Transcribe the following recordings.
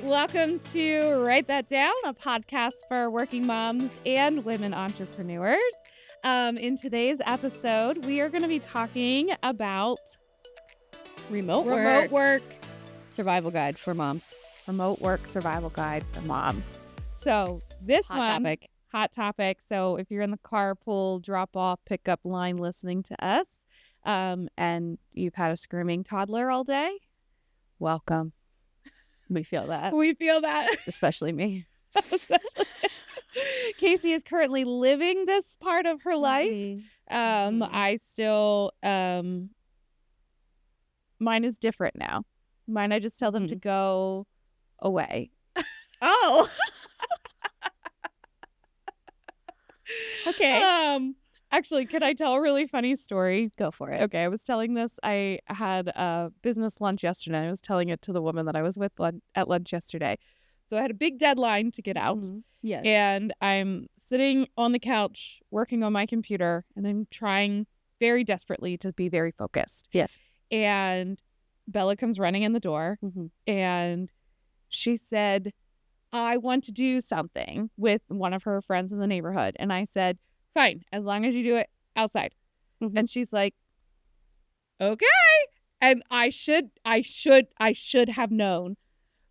welcome to Write That Down, a podcast for working moms and women entrepreneurs. In today's episode, we are going to be talking about Remote work survival guide for moms. Remote work survival guide for moms. So this hot topic. So if you're in the carpool, drop off, pick up line listening to us, and you've had a screaming toddler all day, welcome. We feel that. We feel that. Especially me. Casey is currently living this part of her life. I still, mine is different now. Mine, I just tell them to go away. Oh. Okay. Actually, can I tell a really funny story? Go for it. Okay, I was telling this. I had a business lunch yesterday. I was telling it to the woman that I was with at lunch yesterday. So I had a big deadline to get out. Yes. And I'm sitting on the couch working on my computer, and I'm trying very desperately to be very focused. Yes. And Bella comes running in the door, and she said, I want to do something with one of her friends in the neighborhood. And I said, fine, as long as you do it outside. And she's like, okay. And I should have known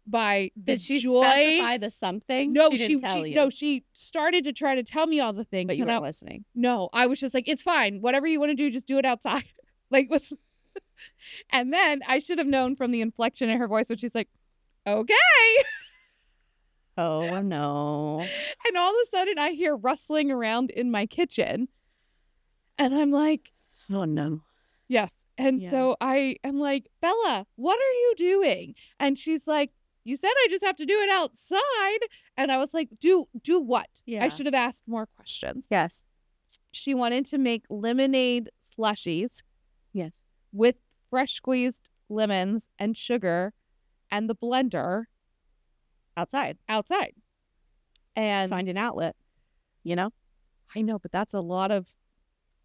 by the Did she joy. specify the something? No, she didn't tell you. No, she started to try to tell me all the things. But you weren't listening. No, I was just like, it's fine. Whatever you want to do, just do it outside. And then I should have known from the inflection in her voice when she's like, okay. Oh, no. And all of a sudden I hear rustling around in my kitchen. And I'm like, oh, no. Yes. And so I am like, Bella, what are you doing? And she's like, you said I just have to do it outside. And I was like, do what? Yeah. I should have asked more questions. Yes. She wanted to make lemonade slushies. Yes. With fresh squeezed lemons and sugar and the blender. Outside. And find an outlet, you know? I know, but that's a lot of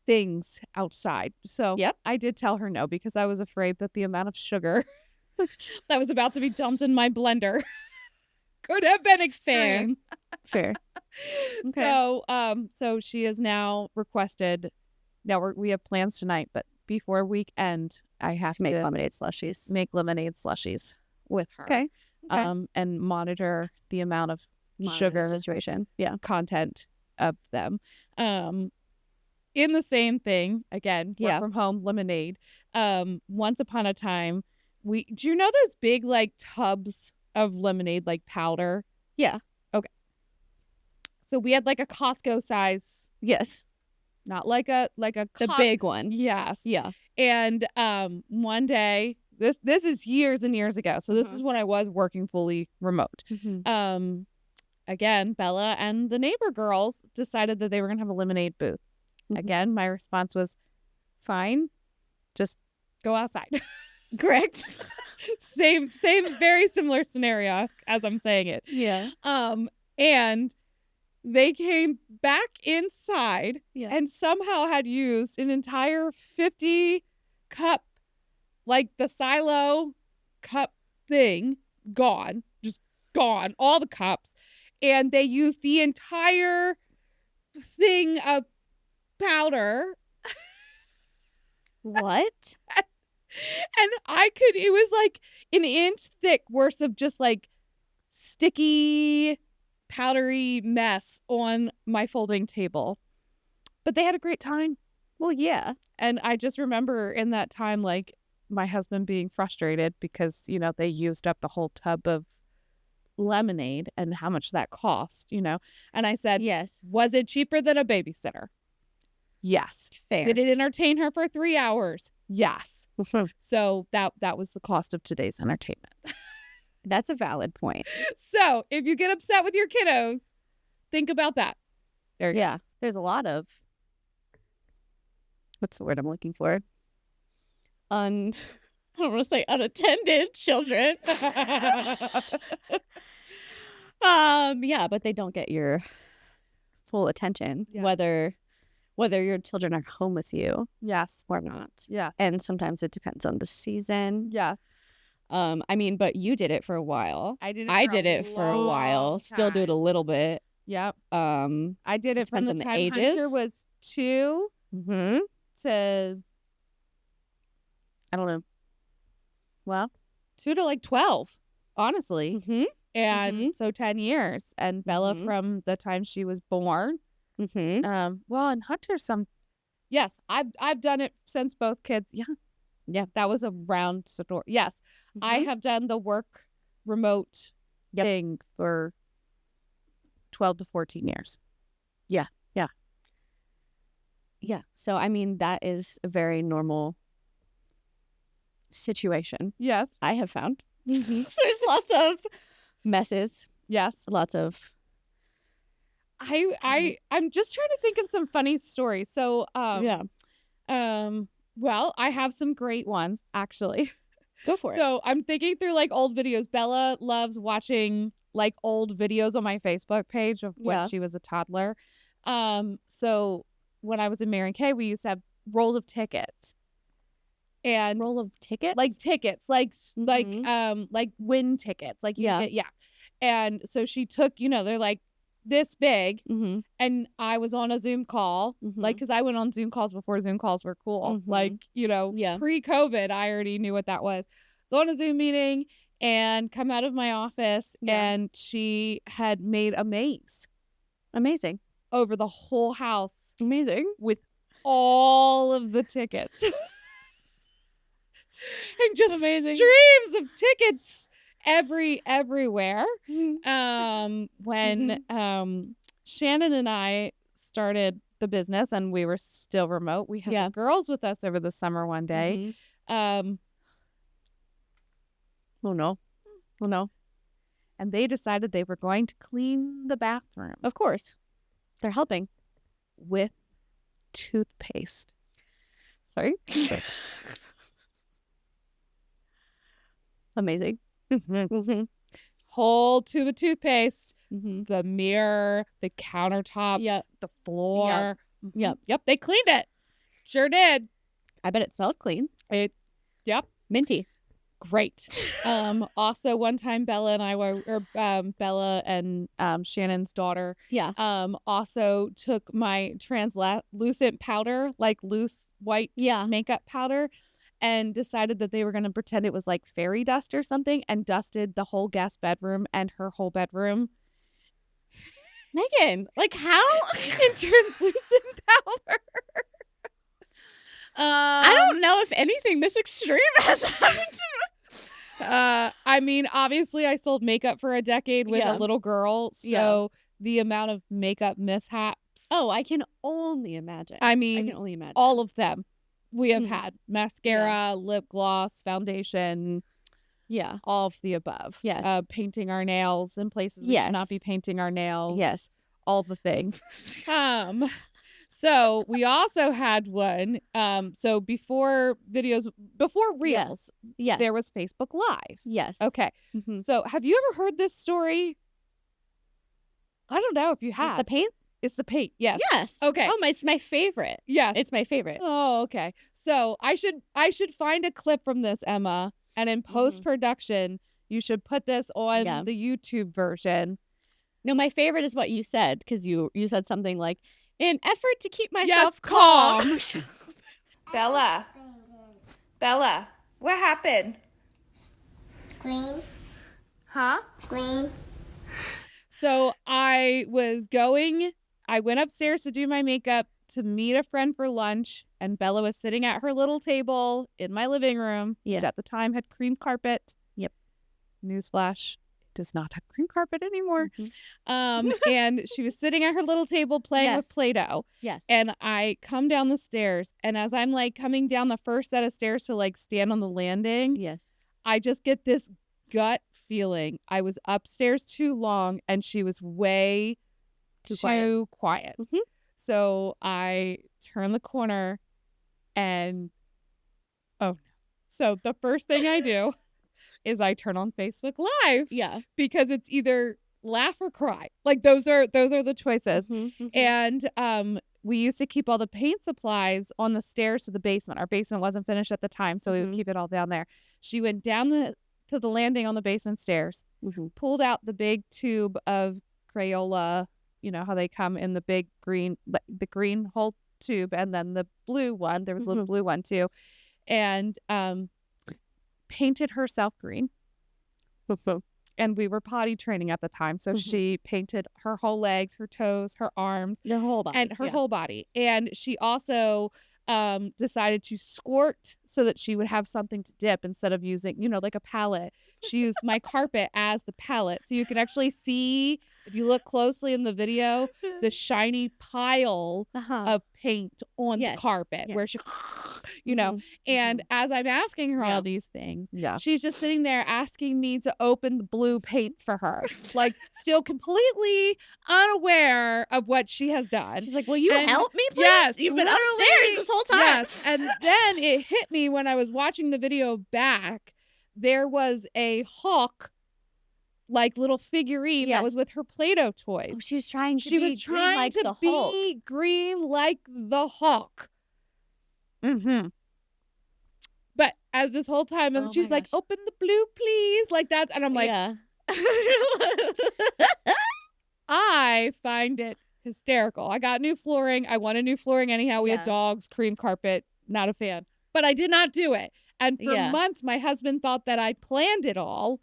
things outside. So I did tell her no, because I was afraid that the amount of sugar that was about to be dumped in my blender could have been extreme. Fair. Okay. So she has now requested. Now we have plans tonight, but before weekend, I have to make lemonade slushies. Make lemonade slushies with her. Okay. And monitor the amount of sugar situation. Content of them. In the same thing, again, work from home lemonade. Once upon a time, do you know those big like tubs of lemonade, like powder? Yeah. Okay. So we had like a Costco size. Yes. Not like a the big one. Yes. Yeah. And one day, this is years and years ago. So this is when I was working fully remote. Again, Bella and the neighbor girls decided that they were going to have a lemonade booth. Again, my response was, fine, just go outside. Correct. Same, very similar scenario as I'm saying it. Yeah. And they came back inside and somehow had used an entire 50 cup, like the silo cup thing, gone, all the cups. And they used the entire thing of powder. What? And it was like an inch thick worth of just like sticky, powdery mess on my folding table. But they had a great time. Well, yeah. And I just remember in that time, like, my husband being frustrated because, they used up the whole tub of lemonade and how much that cost, And I said, yes. Was it cheaper than a babysitter? Yes. Fair. Did it entertain her for 3 hours? Yes. So that was the cost of today's entertainment. That's a valid point. So if you get upset with your kiddos, think about that. There you go. There's a lot of, what's the word I'm looking for? I don't want to say unattended children. But they don't get your full attention, whether your children are home with you, yes, or not. Yes. And sometimes it depends on the season. Yes. I mean, but you did it for a while. I did it for a while. Still do it a little bit. Yep. I did it from the time Hunter was 2 to, I don't know. Well, 2 to like 12, honestly. And so 10 years. And Bella from the time she was born. Well, and Hunter yes, I've done it since both kids. Yeah, that was around story. Yes, I have done the work remote thing for 12 to 14 years. Yeah. So, I mean, that is a very normal situation. Yes. I have found. There's lots of messes. Yes. Lots of. I'm just trying to think of some funny stories. So, well, I have some great ones, actually. Go for it. So I'm thinking through like old videos. Bella loves watching like old videos on my Facebook page of when she was a toddler. So when I was in Mary Kay, we used to have rolls of tickets. And roll of tickets? Like tickets, like win tickets. Like And so she took, they're like this big, and I was on a Zoom call, like, because I went on Zoom calls before Zoom calls were cool. Like, pre-COVID, I already knew what that was. So on a Zoom meeting and come out of my office, and she had made a maze. Amazing. Over the whole house. Amazing. With all of the tickets. And just streams of tickets everywhere. When Shannon and I started the business and we were still remote, we had the girls with us over the summer one day. Oh no. And they decided they were going to clean the bathroom. Of course. They're helping. With toothpaste. Sorry? Amazing. Whole tube of toothpaste. The mirror, the countertops, the floor. Yep. They cleaned it. Sure did. I bet it smelled clean. Minty. Great. Also one time Bella and I were, Bella and Shannon's daughter also took my translucent powder, like loose white makeup powder, and decided that they were going to pretend it was like fairy dust or something, and dusted the whole guest bedroom and her whole bedroom. Megan, like how? In translucent powder. I don't know if anything this extreme has happened to me. I mean, obviously I sold makeup for a decade with a little girl, so the amount of makeup mishaps. Oh, I can only imagine. I mean, all of them we have had. Mascara, lip gloss, foundation. Yeah. All of the above. Yes. Painting our nails in places we should not be painting our nails. Yes. All the things. So we also had one. So before Reels, there was Facebook Live. Yes. Okay. So have you ever heard this story? I don't know if you have. Is this the paint? It's the paint. Yes. Yes. Okay. Oh, it's my favorite. Yes. It's my favorite. Oh, okay. So I should find a clip from this, Emma, and in post-production, you should put this on the YouTube version. No, my favorite is what you said, because you said something like, in an effort to keep myself calm. Bella, what happened? Green. Huh? Green. So I went upstairs to do my makeup to meet a friend for lunch, and Bella was sitting at her little table in my living room, which at the time had cream carpet. Yep. Newsflash. Does not have cream carpet anymore. And she was sitting at her little table playing with Play-Doh. Yes. And I come down the stairs, and as I'm like coming down the first set of stairs to like stand on the landing, I just get this gut feeling. I was upstairs too long, and she was way too quiet. So I turn the corner, and so the first thing I do is I turn on Facebook Live. Yeah. Because it's either laugh or cry. Like those are the choices. And we used to keep all the paint supplies on the stairs to the basement. Our basement wasn't finished at the time, so we would keep it all down there. She went down to the landing on the basement stairs, pulled out the big tube of Crayola, you know how they come in the big green, the green whole tube, and then the blue one. There was a little blue one too, and painted herself green. And we were potty training at the time, so she painted her whole legs, her toes, her arms, her whole body, and her whole body. And she also decided to squirt so that she would have something to dip instead of using, you know, like a palette. She used my carpet as the palette, so you can actually see, if you look closely in the video, the shiny pile of paint on the carpet where she, you know. And as I'm asking her all these things, she's just sitting there asking me to open the blue paint for her, like still completely unaware of what she has done. She's like, will you help me, please? Yes, you've been upstairs this whole time. Yes. And then it hit me when I was watching the video back. There was a hawk, like little figurine that was with her Play-Doh toys. Oh, she was trying to be green like the hawk. But as this whole time, and she's like, open the blue, please. Like that. And I'm like, I find it hysterical. I got new flooring. I want a new flooring anyhow. We had dogs, cream carpet. Not a fan. But I did not do it. And for months, my husband thought that I planned it all.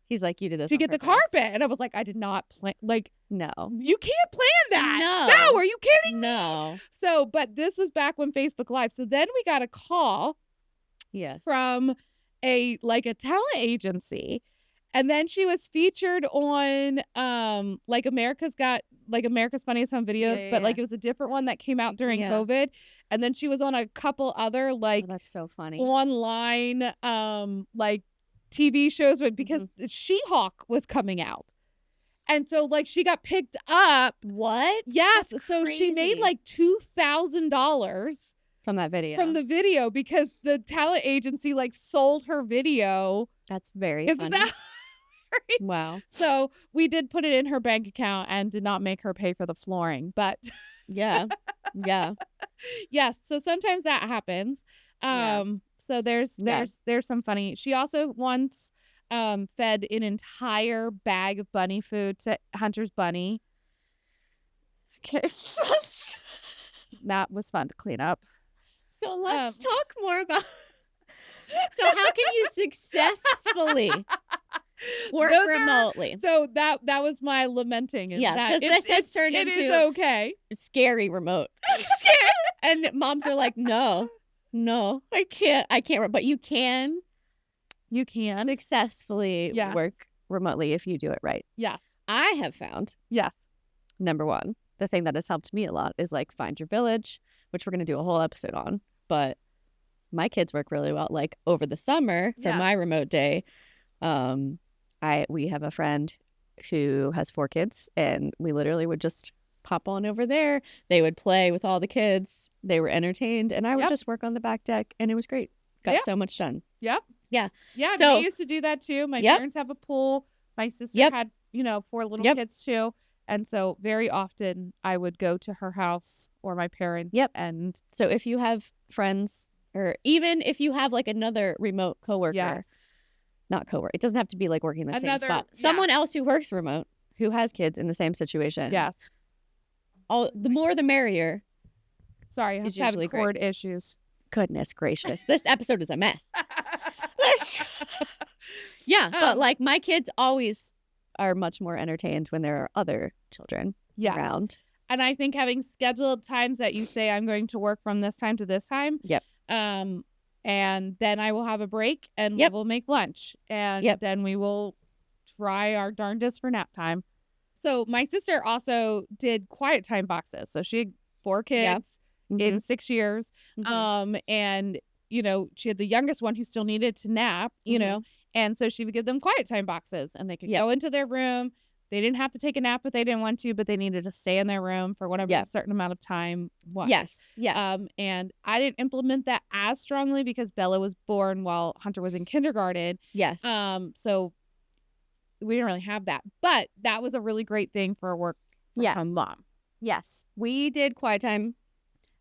He's like, you did this to get the carpet. And I was like, I did not plan. Like, no. You can't plan that. No. Are you kidding me? No. So, but this was back when Facebook Live. So then we got a call from a talent agency. And then she was featured on America's Funniest Home Videos, but it was a different one that came out during COVID. And then she was on a couple other that's so funny, online TV shows because She-Hulk was coming out. And so she got picked up. What? Yes. So she made $2,000 from that video. From the video, because the talent agency sold her video. That's very funny. That wow. So we did put it in her bank account and did not make her pay for the flooring, but yeah. Yes. So sometimes that happens. So there's some funny. She also once fed an entire bag of bunny food to Hunter's bunny. Okay. That was fun to clean up. So let's talk more about. So how can you successfully work remotely? So that was my lamenting. Because this has turned into it is okay. Scary remote. Scary. And moms are like, no, I can't. But you can successfully work remotely if you do it right. Yes. I have found. Yes. Number one, the thing that has helped me a lot is Find Your Village, which we're going to do a whole episode on. But my kids work really well. Over the summer for my remote day, we have a friend who has 4 kids, and we literally would just pop on over there. They would play with all the kids. They were entertained, and I would just work on the back deck, and it was great. Got so much done. Yep. Yeah. Yeah. So we used to do that too. My parents have a pool. My sister had, 4 little kids too. And so very often I would go to her house or my parents. Yep. And so if you have friends, or even if you have all remote coworker, not coworker, it doesn't have to be working in the same spot. Someone else who works remote, who has kids in the same situation. Yes. The more the merrier. Sorry, I have to have cord issues. Goodness gracious. This episode is a mess. But my kids always are much more entertained when there are other children around. And I think having scheduled times that you say, I'm going to work from this time to this time. Yep. And then I will have a break and we will make lunch. And then we will try our darndest for nap time. So my sister also did quiet time boxes. So she had 4 kids in 6 years. And, she had the youngest one who still needed to nap, you know. And so she would give them quiet time boxes, and they could go into their room. They didn't have to take a nap if they didn't want to, but they needed to stay in their room for whatever a certain amount of time was. Yes. And I didn't implement that as strongly because Bella was born while Hunter was in kindergarten. Yes. So we didn't really have that. But that was a really great thing for a work from home mom. Yes. We did quiet time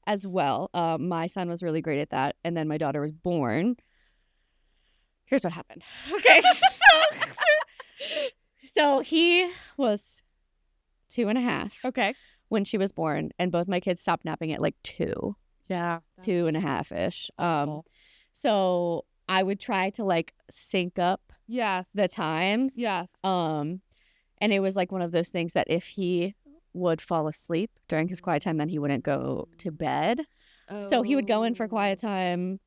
as well. My son was really great at that. And then my daughter was born. Here's what happened. Okay. So he was 2.5 Okay. when she was born, and both my kids stopped napping at like 2, Yeah. 2.5-ish. awful. So I would try to like sync up Yes. the times. Yes. And it was like one of those things that if he would fall asleep during his quiet time, then he wouldn't go to bed. So he would go in for quiet time,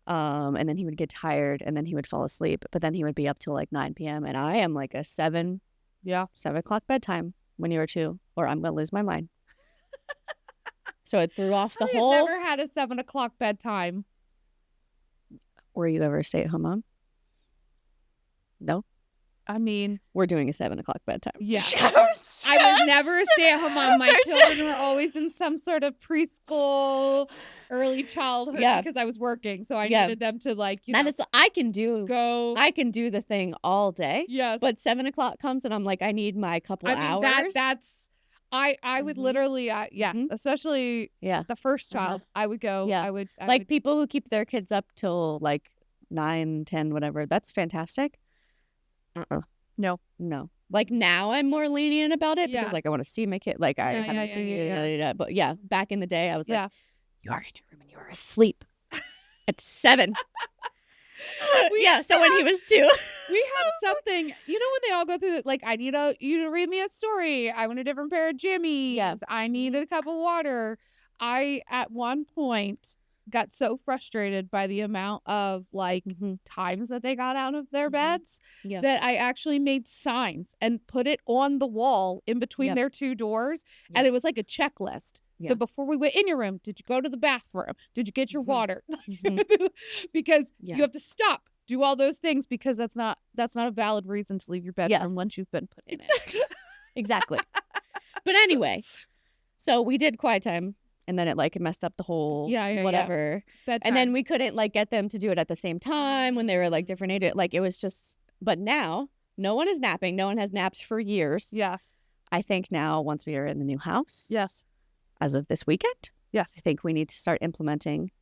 and then he would get tired, and then he would fall asleep. But then he would be up till like 9 p.m. And I am like a 7 o'clock bedtime when you were 2, or I'm gonna lose my mind. So it threw off the I've whole. never had a 7 o'clock bedtime. Were you ever a stay-at-home mom? No. I mean, We're doing a 7 o'clock bedtime. yeah. I was never a stay-at-home mom. My children were always in some sort of preschool, early childhood because I was working. So I needed them to like, you know, I can do the thing all day. Yes. But 7 o'clock comes and I'm like, I need my couple hours. I would literally, especially the first child, I would go. Yeah. I would people who keep their kids up till like 9, 10, whatever. That's fantastic. No. Like now I'm more lenient about it because like I want to see my kid. Like I haven't seen you. But yeah, back in the day I was like, you are in your room and you are asleep at 7. So when he was 2. We had something, you know, when they all go through it, like, I need you to read me a story. I want a different pair of jammies. Yeah. I need a cup of water. I, at one point, got so frustrated by the amount of, like, times that they got out of their beds that I actually made signs and put it on the wall in between their 2 doors. Yes. And it was like a checklist. Yeah. So before we went in your room, did you go to the bathroom? Did you get your water? Because you have to stop, do all those things because that's not a valid reason to leave your bedroom once you've been put in it. Exactly. But anyway, so we did quiet time and then it like messed up the whole whatever. Bedtime. And then we couldn't like get them to do it at the same time when they were like different ages. Like it was just, but now no one is napping. No one has napped for years. Yes. I think now once we are in the new house. Yes. As of this weekend, yes, I think we need to start implementing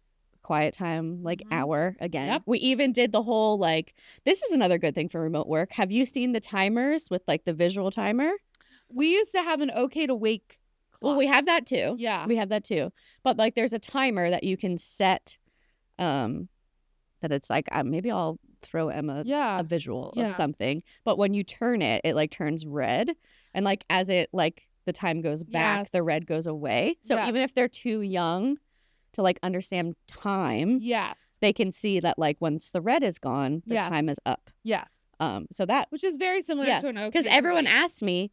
quiet time like hour again. Yep. We even did the whole like, this is another good thing for remote work. Have you seen the timers with like the visual timer? We used to have an okay to wake clock. Well, we have that too. Yeah. We have that too. But like there's a timer that you can set that it's like, maybe I'll throw Emma a visual of something. But when you turn it, it like turns red. And like as it like the time goes back, the red goes away. So even if they're too young to like understand time, they can see that like once the red is gone, the time is up. Yes. So that, which is very similar to an okay. Because everyone asked me,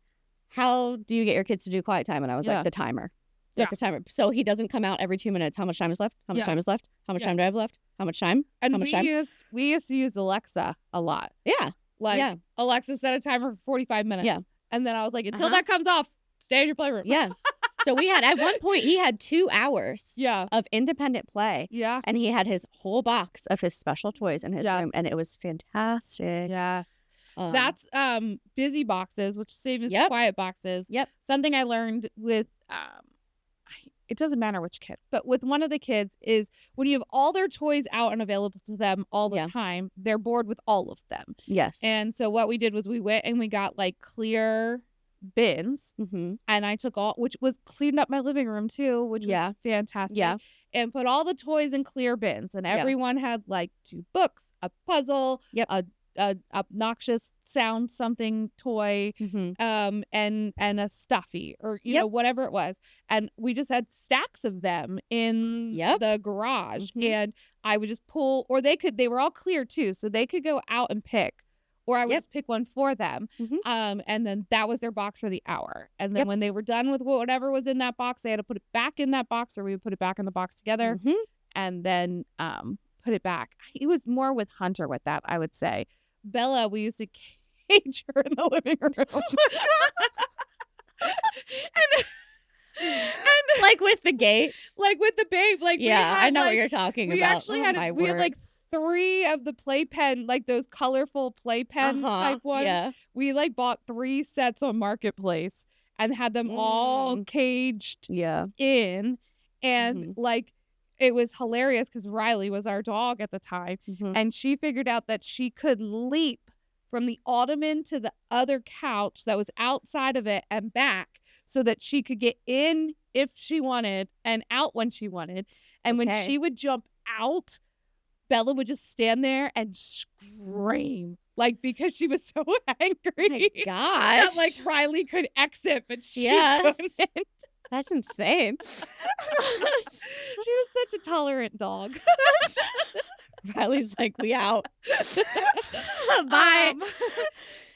how do you get your kids to do quiet time? And I was like, the timer. Like the timer. So he doesn't come out every 2 minutes. How much time is left? How much time is left? How much time do I have left? How much time? And how much time? We used to use Alexa a lot. Yeah. Like Alexa set a timer for 45 minutes. Yeah. And then I was like, until that comes off, stay in your playroom. Yeah. So we had, at one point, he had 2 hours of independent play. Yeah. And he had his whole box of his special toys in his room. And it was fantastic. Yes. That's busy boxes, which same as quiet boxes. Yep. Something I learned with, it doesn't matter which kid, but with one of the kids is when you have all their toys out and available to them all the time, they're bored with all of them. Yes. And so what we did was we went and we got like clear bins and I took which was cleaned up my living room too, which was fantastic. Yeah. And put all the toys in clear bins and everyone had like 2 books, a puzzle, a obnoxious sound something toy, and a stuffy or you know whatever it was, and we just had stacks of them in the garage, and I would just pull, or they were all clear too, so they could go out and pick, or I would just pick one for them, and then that was their box for the hour, and then when they were done with whatever was in that box, they had to put it back in that box, or we would put it back in the box together, and then put it back. It was more with Hunter with that, I would say. Bella, we used to cage her in the living room. and like with the gates? Like with the babe. Like I know what you're talking about. We actually had like 3 of the playpen, like those colorful playpen type ones. Yeah. We like bought 3 sets on Marketplace and had them all caged in. And like, it was hilarious because Riley was our dog at the time, and she figured out that she could leap from the ottoman to the other couch that was outside of it and back so that she could get in if she wanted and out when she wanted. And when she would jump out, Bella would just stand there and scream, like, because she was so angry. My gosh. That, like, Riley could exit, but she couldn't. That's insane. She was such a tolerant dog. Riley's like, we out. Bye.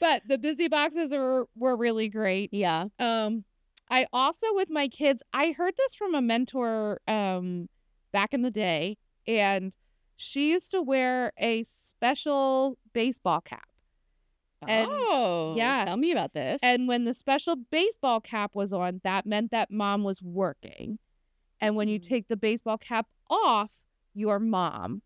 But the busy boxes were really great. Yeah. I also, with my kids, I heard this from a mentor back in the day, and she used to wear a special baseball cap. And, tell me about this. And when the special baseball cap was on, that meant that mom was working. And when you take the baseball cap off, you're mom.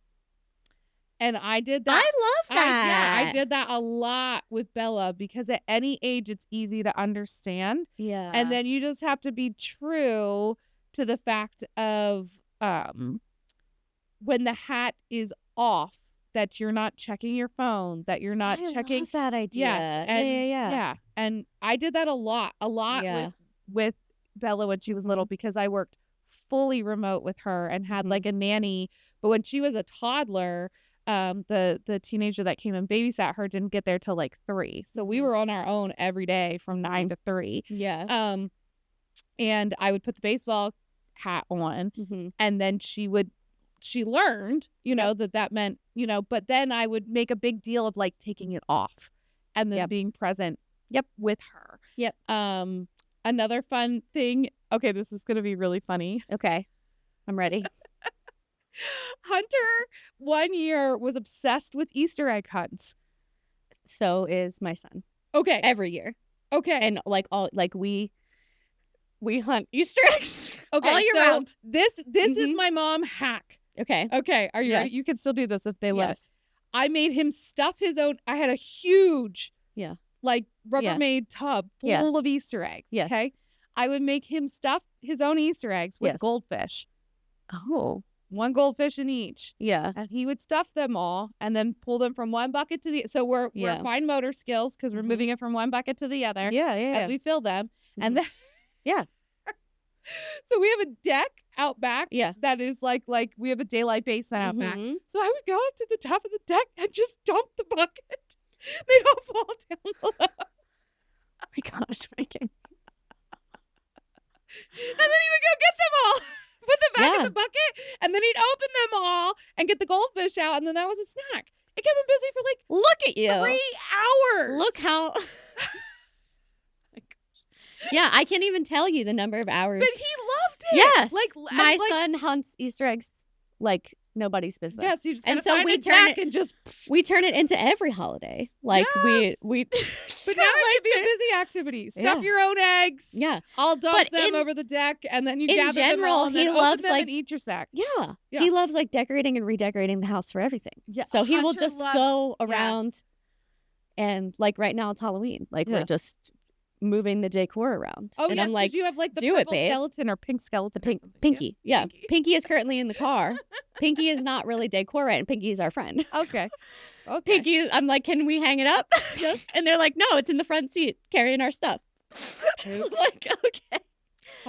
And I did that. I love that. I did that a lot with Bella because at any age, it's easy to understand. Yeah. And then you just have to be true to the fact of when the hat is off, that you're not checking your phone, that you're not checking. Love that idea. Yes. And yeah. And I did that a lot with Bella when she was little because I worked fully remote with her and had like a nanny. But when she was a toddler, the teenager that came and babysat her didn't get there till like 3. So we were on our own every day from 9 to 3. Yeah. And I would put the baseball hat on and then she learned, that meant, but then I would make a big deal of like taking it off and then being present with her. Yep. Another fun thing. Okay, this is going to be really funny. Okay. I'm ready. Hunter 1 year was obsessed with Easter egg hunts. So is my son. Okay. Every year. Okay. And we hunt Easter eggs all year round. This is my mom hack. Okay. Okay. Are you ready? You can still do this if they let us. I made him stuff his own. I had a huge, like Rubbermaid tub full of Easter eggs. Yes. Okay. I would make him stuff his own Easter eggs with goldfish. Oh. 1 goldfish in each. Yeah. And he would stuff them all and then pull them from one bucket to the. So we're fine motor skills because we're moving it from one bucket to the other. Yeah. As we fill them. And then. So we have a deck out back that is like we have a daylight basement out back. So I would go up to the top of the deck and just dump the bucket. They'd all fall down below. Oh my gosh, Megan. And then he would go get them all, put them back in the bucket, and then he'd open them all and get the goldfish out, and then that was a snack. It kept him busy for like look at you 3 hours. Look how yeah, I can't even tell you the number of hours. But he loved it. Yes. My son hunts Easter eggs like nobody's business. Yes, you just and so we turn it into every holiday. Like we But now it could be a busy activity. Stuff your own eggs. Yeah. I'll dump them over the deck and then you gather them all and then open them and eat your sack. Yeah. He loves like decorating and redecorating the house for everything. Yeah. So he will just go around and like right now it's Halloween. Like we're just moving the decor around. Oh, and yes, I'm like, you have like the purple skeleton or pink skeleton. Pinky. Yeah. Pinky is currently in the car. Pinky is not really decor, right? And Pinky is our friend. Okay. Pinky, I'm like, can we hang it up? Yes. And they're like, no, it's in the front seat carrying our stuff. I'm like, okay.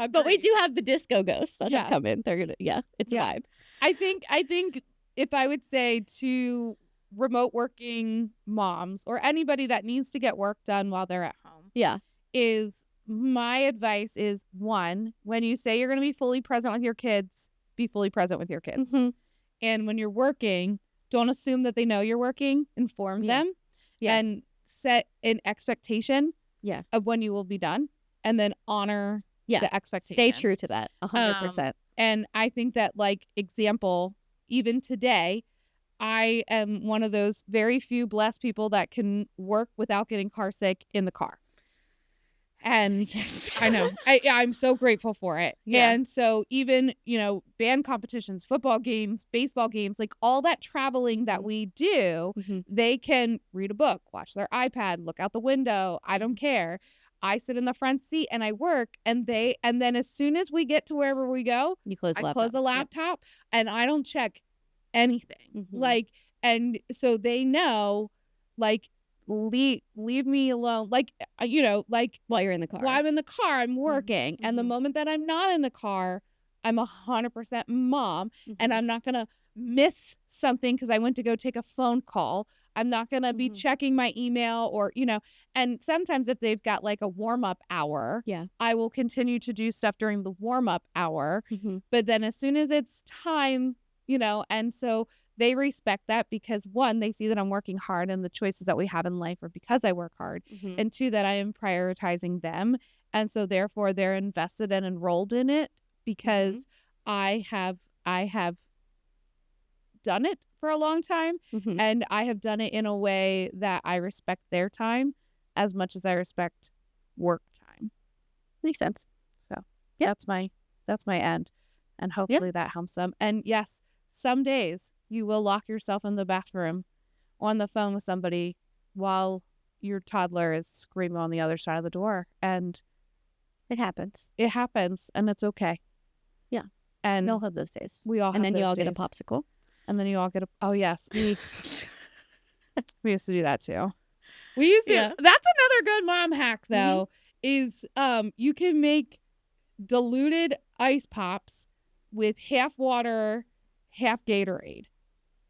But we do have the disco ghosts that have come in. They're gonna, it's a vibe. I think if I would say to remote working moms or anybody that needs to get work done while they're at home. Yeah. Is my advice is 1, when you say you're going to be fully present with your kids, be fully present with your kids. And when you're working, don't assume that they know you're working. Inform them and set an expectation of when you will be done and then honor the expectation. Stay true to that 100%. And I think that like example, even today, I am one of those very few blessed people that can work without getting car sick in the car. And I know I'm so grateful for it. Yeah. And so even, band competitions, football games, baseball games, like all that traveling that we do, they can read a book, watch their iPad, look out the window. I don't care. I sit in the front seat and I work and then as soon as we get to wherever we go, I close the laptop and I don't check anything. And so they know, like, leave me alone. Like, like while you're in the car. while I'm in the car, I'm working. And the Mhm. moment that I'm not in the car, I'm 100% mom. And Mhm. I'm not going to miss something because I went to go take a phone call. I'm not going to be Mhm. checking my email or, and sometimes if they've got like a warm-up hour, Yeah. I will continue to do stuff during the warm-up hour. Mhm. But then as soon as it's time, and so they respect that because one, they see that I'm working hard and the choices that we have in life are because I work hard. Mhm. And two, that I am prioritizing them. And so therefore they're invested and enrolled in it because I have done it for a long time. Mhm. And I have done it in a way that I respect their time as much as I respect work time. Makes sense. So Yep. that's my end. And hopefully that helps them. And yes, some days you will lock yourself in the bathroom on the phone with somebody while your toddler is screaming on the other side of the door. And It happens. it happens and it's okay. Yeah. And We all have those days. we all have And then you those all get a days. popsicle. And then you all get a, oh yes, we used to do that too. We used to, Yeah. that's another good mom hack though, is you can make diluted ice pops with half water, half Gatorade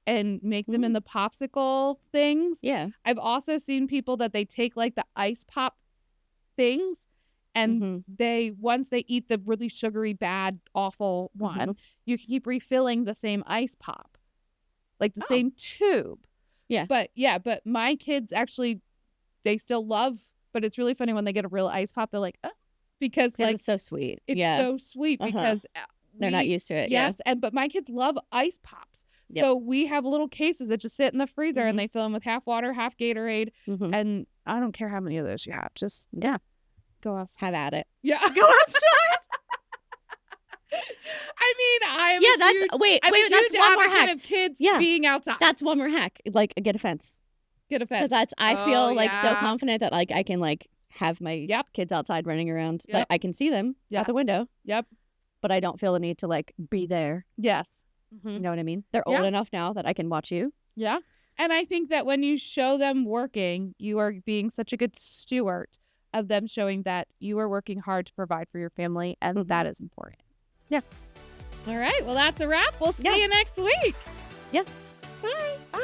and make them in the popsicle things. Yeah. I've also seen people that they take like the ice pop things and once they eat the really sugary, bad, awful one, you can keep refilling the same ice pop. Like the same tube. Yeah. But my kids actually, they still love, but it's really funny when they get a real ice pop, they're like, oh, because like it's so sweet. it's so sweet because they're not used to it. Yes. But my kids love ice pops. Yep. So we have little cases that just sit in the freezer and they fill them with half water, half Gatorade. And I don't care how many of those you have. Just go outside. Have at it. Yeah. Go outside. I mean, I'm that's one more hack. of kids Yeah. being outside. That's one more hack. Like, get a fence. Get a fence. Because I feel like so yeah. confident that like I can like have my kids outside running around. Yep. Like, I can see them out the window. Yep. But I don't feel the need to like be there. Yes. You know what I mean? They're old enough now that I can watch you. Yeah. And I think that when you show them working, you are being such a good steward of them showing that you are working hard to provide for your family. And that is important. Yeah. All right. Well, that's a wrap. We'll see you next week. Yeah. Bye. Bye.